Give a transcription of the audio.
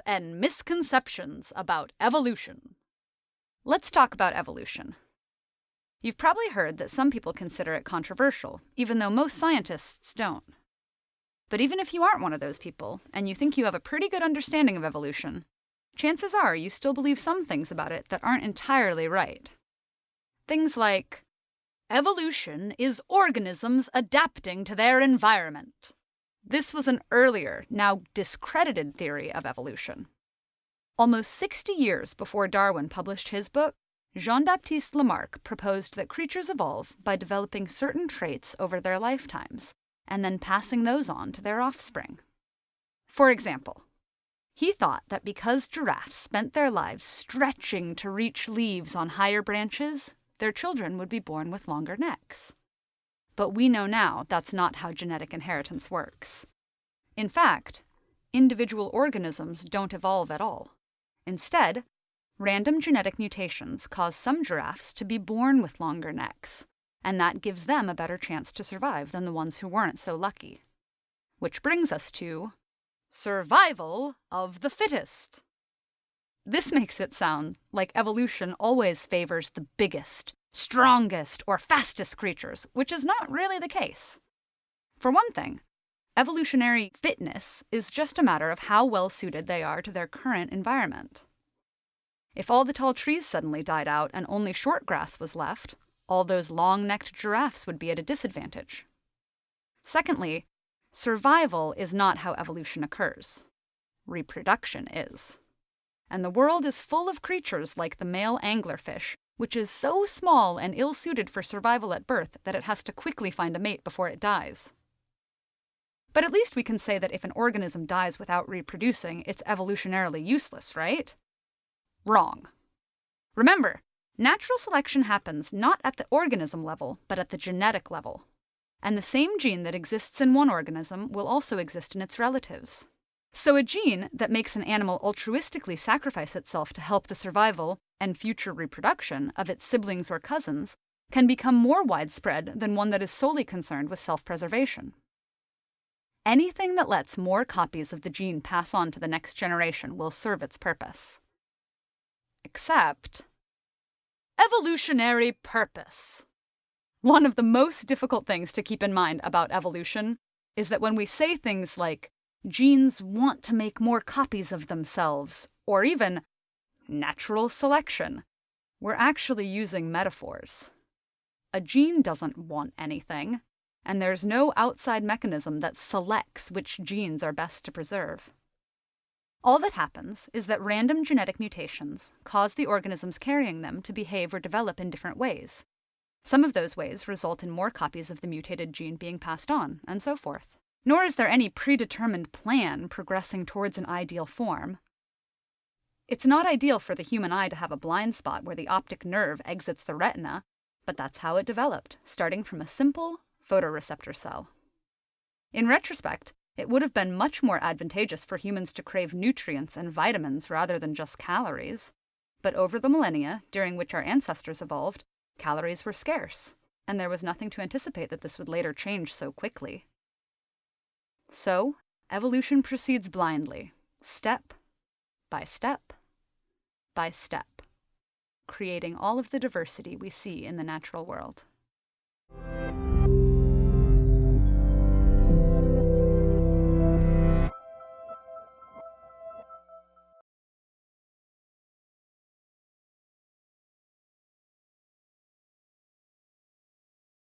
and misconceptions about evolution. Let's talk about evolution. You've probably heard that some people consider it controversial, even though most scientists don't. But even if you aren't one of those people, and you think you have a pretty good understanding of evolution, chances are you still believe some things about it that aren't entirely right. Things like, evolution is organisms adapting to their environment. This was an earlier, now discredited theory of evolution. Almost 60 years before Darwin published his book, Jean-Baptiste Lamarck proposed that creatures evolve by developing certain traits over their lifetimes, and then passing those on to their offspring. For example, he thought that because giraffes spent their lives stretching to reach leaves on higher branches, their children would be born with longer necks. But we know now that's not how genetic inheritance works. In fact, individual organisms don't evolve at all. Instead, random genetic mutations cause some giraffes to be born with longer necks, and that gives them a better chance to survive than the ones who weren't so lucky. Which brings us to survival of the fittest. This makes it sound like evolution always favors the biggest, strongest, or fastest creatures, which is not really the case. For one thing, evolutionary fitness is just a matter of how well suited they are to their current environment. If all the tall trees suddenly died out and only short grass was left, all those long-necked giraffes would be at a disadvantage. Secondly, survival is not how evolution occurs. Reproduction is. And the world is full of creatures like the male anglerfish, which is so small and ill-suited for survival at birth that it has to quickly find a mate before it dies. But at least we can say that if an organism dies without reproducing, it's evolutionarily useless, right? Wrong. Remember, natural selection happens not at the organism level, but at the genetic level. And the same gene that exists in one organism will also exist in its relatives. So a gene that makes an animal altruistically sacrifice itself to help the survival and future reproduction of its siblings or cousins can become more widespread than one that is solely concerned with self-preservation. Anything that lets more copies of the gene pass on to the next generation will serve its purpose. Except evolutionary purpose. One of the most difficult things to keep in mind about evolution is that when we say things like, genes want to make more copies of themselves, or even natural selection, we're actually using metaphors. A gene doesn't want anything, and there's no outside mechanism that selects which genes are best to preserve. All that happens is that random genetic mutations cause the organisms carrying them to behave or develop in different ways. Some of those ways result in more copies of the mutated gene being passed on, and so forth. Nor is there any predetermined plan progressing towards an ideal form. It's not ideal for the human eye to have a blind spot where the optic nerve exits the retina, but that's how it developed, starting from a simple photoreceptor cell. In retrospect, it would have been much more advantageous for humans to crave nutrients and vitamins rather than just calories. But over the millennia, during which our ancestors evolved, calories were scarce, and there was nothing to anticipate that this would later change so quickly. So, evolution proceeds blindly, step by step by step, creating all of the diversity we see in the natural world.